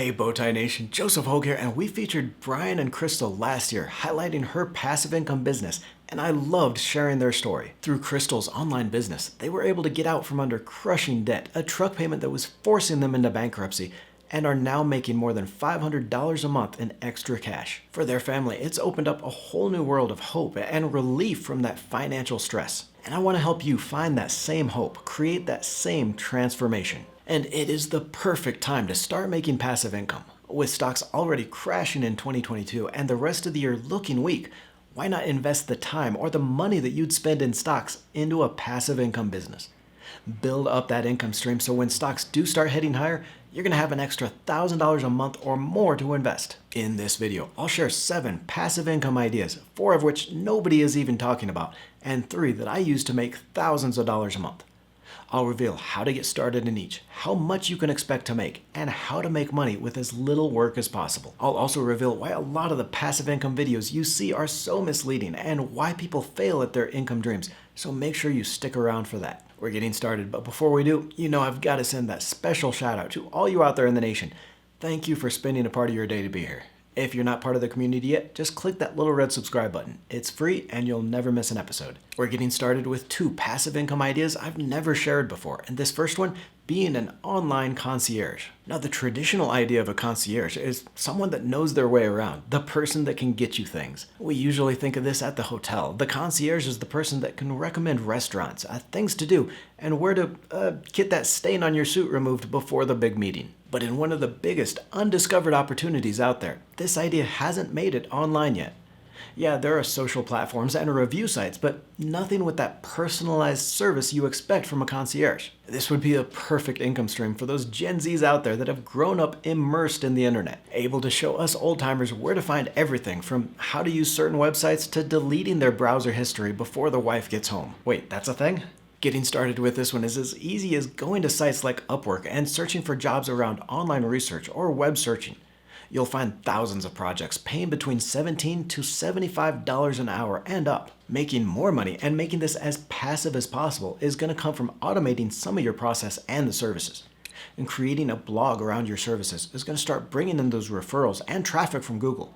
Hey Bowtie Nation, Joseph Hogue here, and we featured Brian and Crystal last year, highlighting her passive income business, and I loved sharing their story. Through Crystal's online business, they were able to get out from under crushing debt, a truck payment that was forcing them into bankruptcy, and are now making more than $500 a month in extra cash. For their family, it's opened up a whole new world of hope and relief from that financial stress. And I want to help you find that same hope, create that same transformation. And it is the perfect time to start making passive income. With stocks already crashing in 2022 and the rest of the year looking weak, why not invest the time or the money that you'd spend in stocks into a passive income business? Build up that income stream so when stocks do start heading higher, you're going to have an extra $1,000 a month or more to invest. In this video, I'll share 7 passive income ideas, 4 of which nobody is even talking about, and 3 that I use to make thousands of dollars a month. I'll reveal how to get started in each, how much you can expect to make, and how to make money with as little work as possible. I'll also reveal why a lot of the passive income videos you see are so misleading and why people fail at their income dreams, so make sure you stick around for that. We're getting started, but before we do, I've got to send that special shout out to all you out there in the nation. Thank you for spending a part of your day to be here. If you're not part of the community yet, just click that little red subscribe button. It's free and you'll never miss an episode. We're getting started with 2 passive income ideas I've never shared before, and this first one being an online concierge. Now, the traditional idea of a concierge is someone that knows their way around, the person that can get you things. We usually think of this at the hotel. The concierge is the person that can recommend restaurants, things to do, and where to get that stain on your suit removed before the big meeting. But in one of the biggest undiscovered opportunities out there, this idea hasn't made it online yet. Yeah, there are social platforms and review sites, but nothing with that personalized service you expect from a concierge. This would be a perfect income stream for those Gen Zs out there that have grown up immersed in the internet, able to show us old-timers where to find everything from how to use certain websites to deleting their browser history before the wife gets home. Wait, that's a thing? Getting started with this one is as easy as going to sites like Upwork and searching for jobs around online research or web searching. You'll find thousands of projects paying between $17 to $75 an hour and up. Making more money and making this as passive as possible is going to come from automating some of your process and the services. And creating a blog around your services is going to start bringing in those referrals and traffic from Google.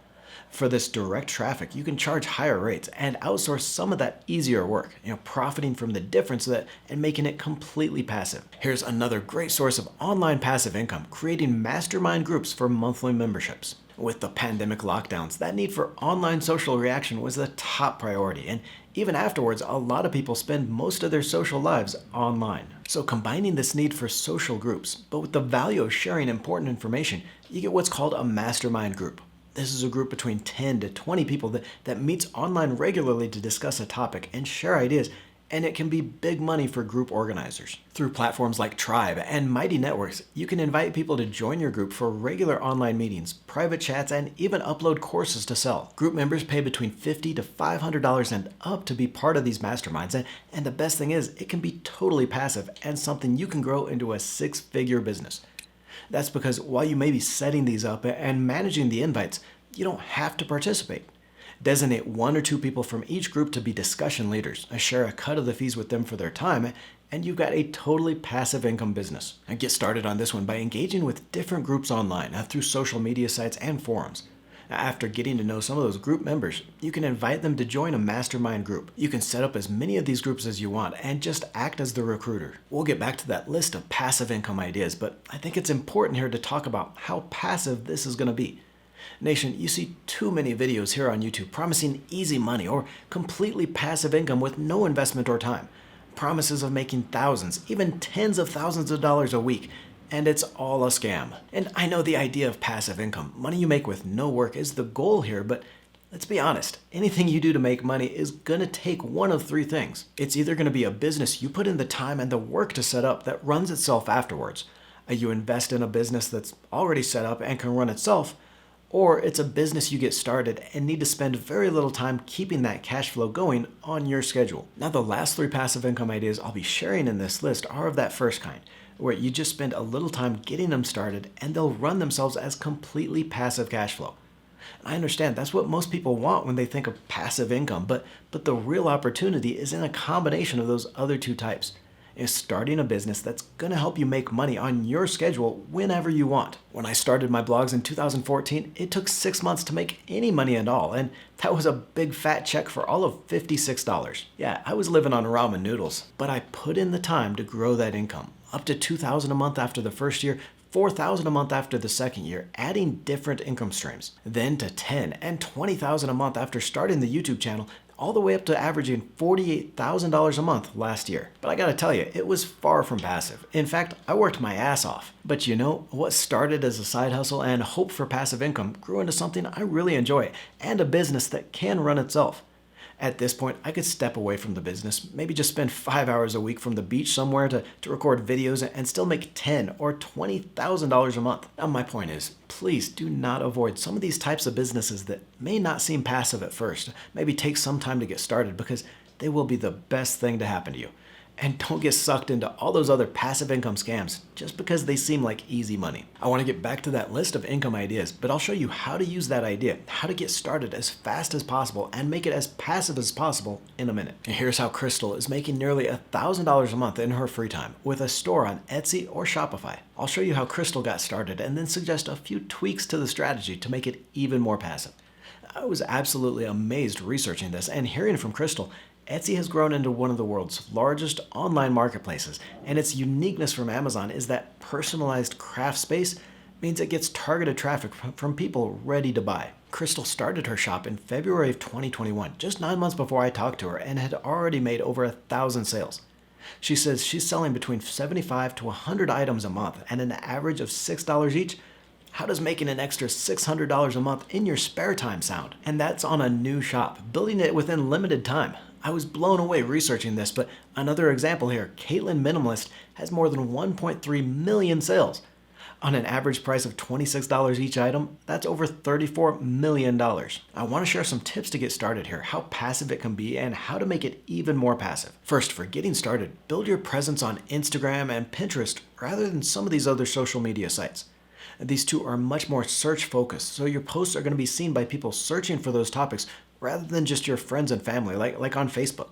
For this direct traffic, you can charge higher rates and outsource some of that easier work, profiting from the difference of that and making it completely passive. Here's another great source of online passive income, creating mastermind groups for monthly memberships. With the pandemic lockdowns, that need for online social reaction was the top priority, and even afterwards, a lot of people spend most of their social lives online. So combining this need for social groups, but with the value of sharing important information, you get what's called a mastermind group. This is a group between 10 to 20 people that meets online regularly to discuss a topic and share ideas, and it can be big money for group organizers. Through platforms like Tribe and Mighty Networks, you can invite people to join your group for regular online meetings, private chats, and even upload courses to sell. Group members pay between $50 to $500 and up to be part of these masterminds, and the best thing is, it can be totally passive and something you can grow into a 6-figure business. That's because while you may be setting these up and managing the invites, you don't have to participate. Designate 1 or 2 people from each group to be discussion leaders, share a cut of the fees with them for their time, and you've got a totally passive income business. And get started on this one by engaging with different groups online through social media sites and forums. After getting to know some of those group members, you can invite them to join a mastermind group. You can set up as many of these groups as you want and just act as the recruiter. We'll get back to that list of passive income ideas, but I think it's important here to talk about how passive this is going to be. Nation, you see too many videos here on YouTube promising easy money or completely passive income with no investment or time. Promises of making thousands, even tens of thousands of dollars a week. And it's all a scam. And I know the idea of passive income, money you make with no work, is the goal here, but let's be honest, anything you do to make money is gonna take one of 3 things. It's either gonna be a business you put in the time and the work to set up that runs itself afterwards. You invest in a business that's already set up and can run itself, or it's a business you get started and need to spend very little time keeping that cash flow going on your schedule. Now, the last 3 passive income ideas I'll be sharing in this list are of that first kind, where you just spend a little time getting them started and they'll run themselves as completely passive cash flow. I understand that's what most people want when they think of passive income, but the real opportunity is in a combination of those other 2 types. is starting a business that's going to help you make money on your schedule whenever you want. When I started my blogs in 2014, it took 6 months to make any money at all, and that was a big fat check for all of $56. Yeah, I was living on ramen noodles, but I put in the time to grow that income, up to $2,000 a month after the first year, $4,000 a month after the second year, adding different income streams, then to $10,000 and $20,000 a month after starting the YouTube channel, all the way up to averaging $48,000 a month last year. But I gotta tell you, it was far from passive. In fact, I worked my ass off. But you know, what started as a side hustle and hope for passive income grew into something I really enjoy and a business that can run itself. At this point, I could step away from the business, maybe just spend 5 hours a week from the beach somewhere to record videos and still make $10,000 or $20,000 a month. Now, my point is, please do not avoid some of these types of businesses that may not seem passive at first. Maybe take some time to get started because they will be the best thing to happen to you. And don't get sucked into all those other passive income scams just because they seem like easy money. I want to get back to that list of income ideas, but I'll show you how to use that idea, how to get started as fast as possible and make it as passive as possible in a minute. And here's how Crystal is making nearly $1,000 a month in her free time with a store on Etsy or Shopify. I'll show you how Crystal got started and then suggest a few tweaks to the strategy to make it even more passive. I was absolutely amazed researching this and hearing from Crystal. Etsy has grown into one of the world's largest online marketplaces, and its uniqueness from Amazon is that personalized craft space means it gets targeted traffic from people ready to buy. Crystal started her shop in February of 2021, just 9 months before I talked to her, and had already made over 1,000 sales. She says she's selling between 75 to 100 items a month at an average of $6 each. How does making an extra $600 a month in your spare time sound? And that's on a new shop, building it within limited time. I was blown away researching this, but another example here, Caitlin Minimalist has more than 1.3 million sales. On an average price of $26 each item, that's over $34 million. I want to share some tips to get started here, how passive it can be and how to make it even more passive. First, for getting started, build your presence on Instagram and Pinterest rather than some of these other social media sites. These two are much more search focused, so your posts are going to be seen by people searching for those topics rather than just your friends and family, like on Facebook.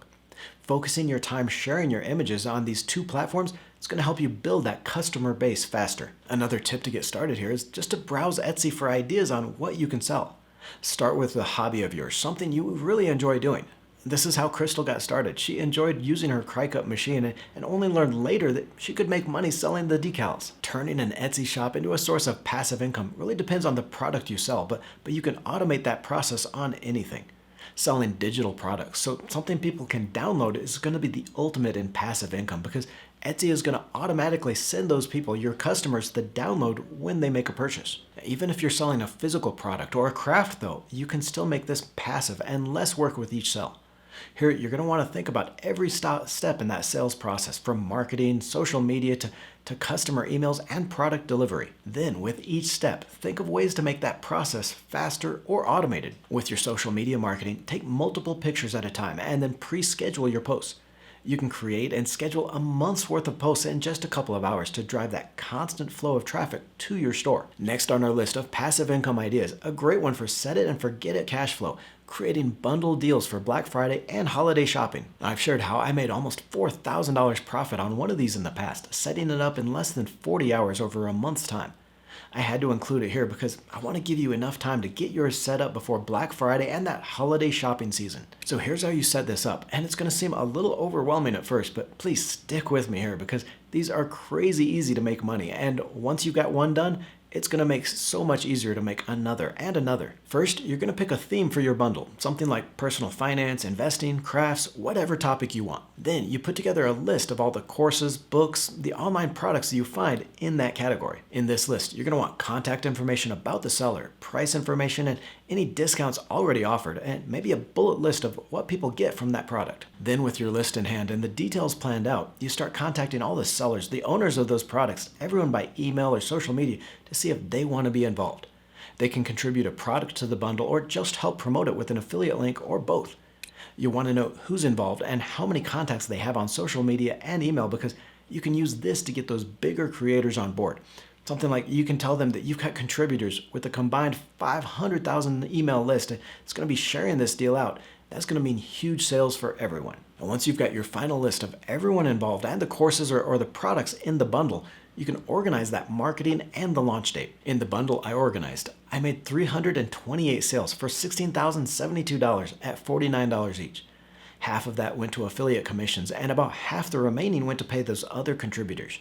Focusing your time sharing your images on these two platforms is going to help you build that customer base faster. Another tip to get started here is just to browse Etsy for ideas on what you can sell. Start with a hobby of yours, something you really enjoy doing. This is how Crystal got started. She enjoyed using her cry-cut machine and only learned later that she could make money selling the decals. Turning an Etsy shop into a source of passive income really depends on the product you sell, but you can automate that process on anything. Selling digital products, so something people can download, is going to be the ultimate in passive income because Etsy is going to automatically send those people, your customers, the download when they make a purchase. Even if you're selling a physical product or a craft though, you can still make this passive and less work with each sale. Here, you're going to want to think about every step in that sales process, from marketing, social media, to customer emails and product delivery. Then, with each step, think of ways to make that process faster or automated. With your social media marketing, take multiple pictures at a time and then pre-schedule your posts. You can create and schedule a month's worth of posts in just a couple of hours to drive that constant flow of traffic to your store. Next on our list of passive income ideas, a great one for set it and forget it cash flow, creating bundle deals for Black Friday and holiday shopping. I've shared how I made almost $4,000 profit on one of these in the past, setting it up in less than 40 hours over a month's time. I had to include it here because I want to give you enough time to get yours set up before Black Friday and that holiday shopping season. So here's how you set this up, and it's going to seem a little overwhelming at first, but please stick with me here because these are crazy easy to make money, and once you got one done, it's going to make so much easier to make another and another. First, you're going to pick a theme for your bundle, something like personal finance, investing, crafts, whatever topic you want. Then you put together a list of all the courses, books, the online products you find in that category. In this list, you're going to want contact information about the seller, price information, and any discounts already offered, and maybe a bullet list of what people get from that product. Then with your list in hand and the details planned out, you start contacting all the sellers, the owners of those products, everyone by email or social media to see if they want to be involved. They can contribute a product to the bundle or just help promote it with an affiliate link or both. You want to know who's involved and how many contacts they have on social media and email because you can use this to get those bigger creators on board. Something like you can tell them that you've got contributors with a combined 500,000 email list. It's going to be sharing this deal out. That's going to mean huge sales for everyone. And once you've got your final list of everyone involved and the courses or the products in the bundle, you can organize that marketing and the launch date. In the bundle I organized, I made 328 sales for $16,072 at $49 each. Half of that went to affiliate commissions, and about half the remaining went to pay those other contributors.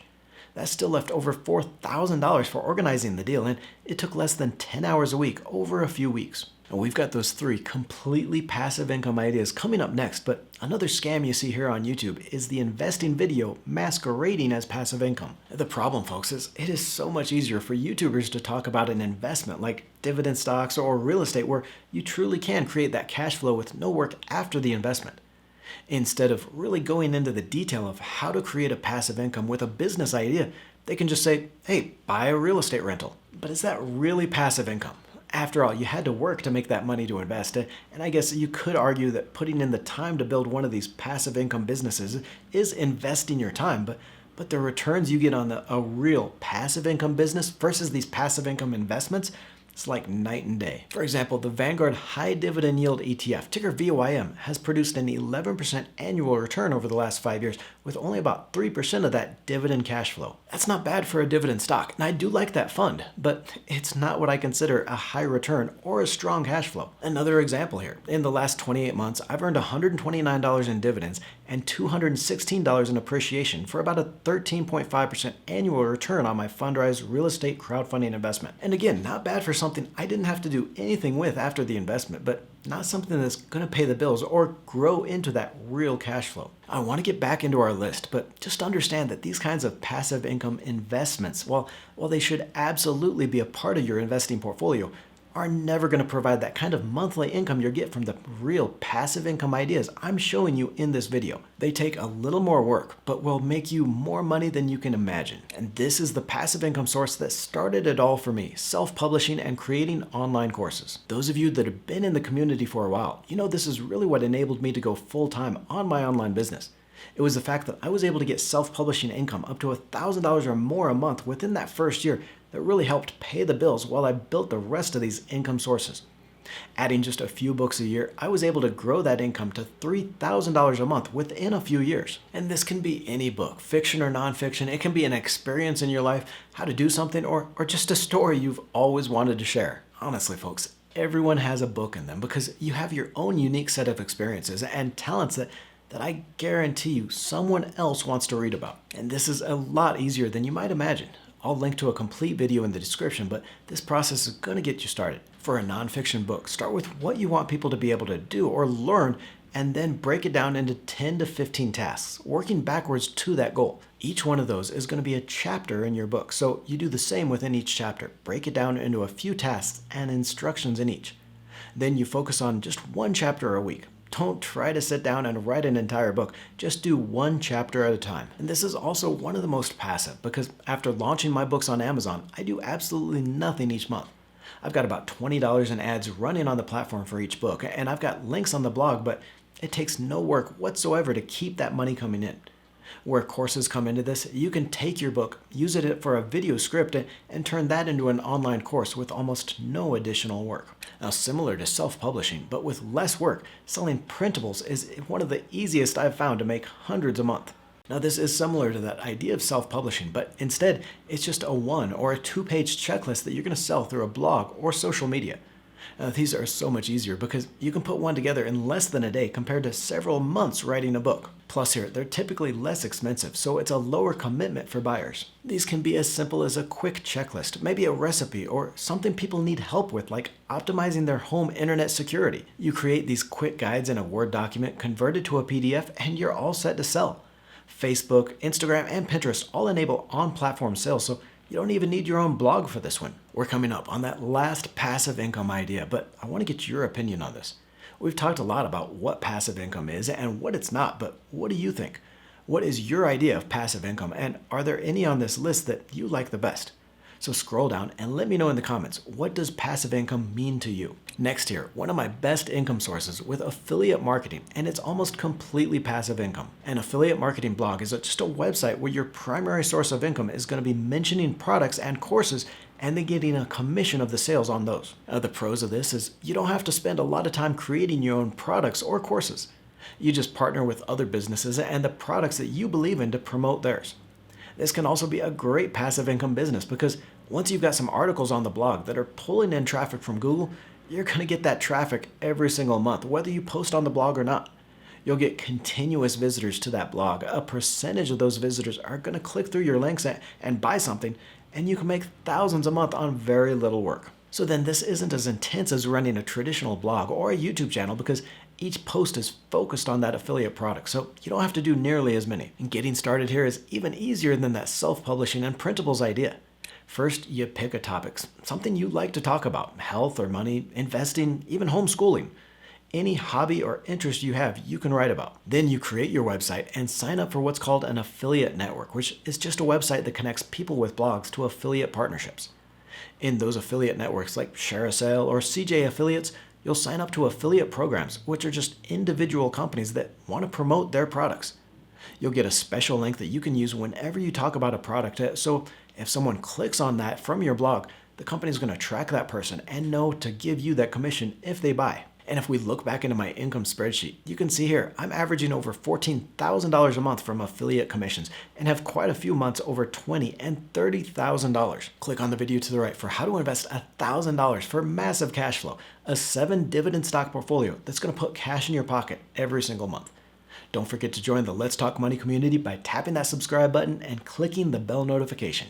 That still left over $4,000 for organizing the deal, and it took less than 10 hours a week over a few weeks. And we've got those 3 completely passive income ideas coming up next, but another scam you see here on YouTube is the investing video masquerading as passive income. The problem, folks, is it is so much easier for YouTubers to talk about an investment like dividend stocks or real estate where you truly can create that cash flow with no work after the investment. Instead of really going into the detail of how to create a passive income with a business idea, they can just say, hey, buy a real estate rental. But is that really passive income? After all, you had to work to make that money to invest, and I guess you could argue that putting in the time to build one of these passive income businesses is investing your time, but the returns you get on a real passive income business versus these passive income investments, it's like night and day. For example, the Vanguard High Dividend Yield ETF, ticker VYM, has produced an 11% annual return over the last 5 years, with only about 3% of that dividend cash flow. That's not bad for a dividend stock, and I do like that fund, but it's not what I consider a high return or a strong cash flow. Another example here, in the last 28 months, I've earned $129 in dividends and $216 in appreciation for about a 13.5% annual return on my Fundrise real estate crowdfunding investment. And again, not bad for something I didn't have to do anything with after the investment, but not something that's going to pay the bills or grow into that real cash flow. I want to get back into our list, but just understand that these kinds of passive income investments, while they should absolutely be a part of your investing portfolio, are never going to provide that kind of monthly income you get from the real passive income ideas I'm showing you in this video. They take a little more work, but will make you more money than you can imagine. And this is the passive income source that started it all for me, self-publishing and creating online courses. Those of you that have been in the community for a while, you know this is really what enabled me to go full-time on my online business. It was the fact that I was able to get self-publishing income up to $1,000 or more a month within that first year that really helped pay the bills while I built the rest of these income sources. Adding just a few books a year, I was able to grow that income to $3,000 a month within a few years. And this can be any book, fiction or nonfiction. It can be an experience in your life, how to do something, or just a story you've always wanted to share. Honestly, folks, everyone has a book in them because you have your own unique set of experiences and talents that I guarantee you someone else wants to read about. And this is a lot easier than you might imagine. I'll link to a complete video in the description, but this process is going to get you started. For a nonfiction book, start with what you want people to be able to do or learn, and then break it down into 10 to 15 tasks, working backwards to that goal. Each one of those is going to be a chapter in your book, so you do the same within each chapter. Break it down into a few tasks and instructions in each. Then you focus on just one chapter a week. Don't try to sit down and write an entire book. Just do one chapter at a time. And this is also one of the most passive because after launching my books on Amazon, I do absolutely nothing each month. I've got about $20 in ads running on the platform for each book, and I've got links on the blog, but it takes no work whatsoever to keep that money coming in. Where courses come into this, you can take your book, use it for a video script, and turn that into an online course with almost no additional work. Now, similar to self-publishing, but with less work, selling printables is one of the easiest I've found to make hundreds a month. Now, this is similar to that idea of self-publishing, but instead, it's just a 1 or a 2-page checklist that you're going to sell through a blog or social media. These are so much easier because you can put one together in less than a day compared to several months writing a book. Plus here, they're typically less expensive, so it's a lower commitment for buyers. These can be as simple as a quick checklist, maybe a recipe, or something people need help with, like optimizing their home internet security. You create these quick guides in a Word document, convert it to a PDF, and you're all set to sell. Facebook, Instagram, and Pinterest all enable on-platform sales, so you don't even need your own blog for this one. We're coming up on that last passive income idea, but I want to get your opinion on this. We've talked a lot about what passive income is and what it's not, but what do you think? What is your idea of passive income, and are there any on this list that you like the best? So scroll down and let me know in the comments, what does passive income mean to you? Next here, one of my best income sources with affiliate marketing, and it's almost completely passive income. An affiliate marketing blog is just a website where your primary source of income is going to be mentioning products and courses and then getting a commission of the sales on those. The pros of this is you don't have to spend a lot of time creating your own products or courses. You just partner with other businesses and the products that you believe in to promote theirs. This can also be a great passive income business because once you've got some articles on the blog that are pulling in traffic from Google, you're going to get that traffic every single month, whether you post on the blog or not. You'll get continuous visitors to that blog. A percentage of those visitors are going to click through your links and buy something, and you can make thousands a month on very little work. So then this isn't as intense as running a traditional blog or a YouTube channel because each post is focused on that affiliate product, so you don't have to do nearly as many. And getting started here is even easier than that self-publishing and printables idea. First, you pick a topic, something you like to talk about, health or money, investing, even homeschooling. Any hobby or interest you have, you can write about. Then you create your website and sign up for what's called an affiliate network, which is just a website that connects people with blogs to affiliate partnerships. In those affiliate networks like Share a Sale or CJ Affiliates, you'll sign up to affiliate programs, which are just individual companies that want to promote their products. You'll get a special link that you can use whenever you talk about a product, so if someone clicks on that from your blog, the company's going to track that person and know to give you that commission if they buy. And if we look back into my income spreadsheet, you can see here, I'm averaging over $14,000 a month from affiliate commissions and have quite a few months over $20,000 and $30,000. Click on the video to the right for how to invest $1,000 for massive cash flow, a 7 dividend stock portfolio that's going to put cash in your pocket every single month. Don't forget to join the Let's Talk Money community by tapping that subscribe button and clicking the bell notification.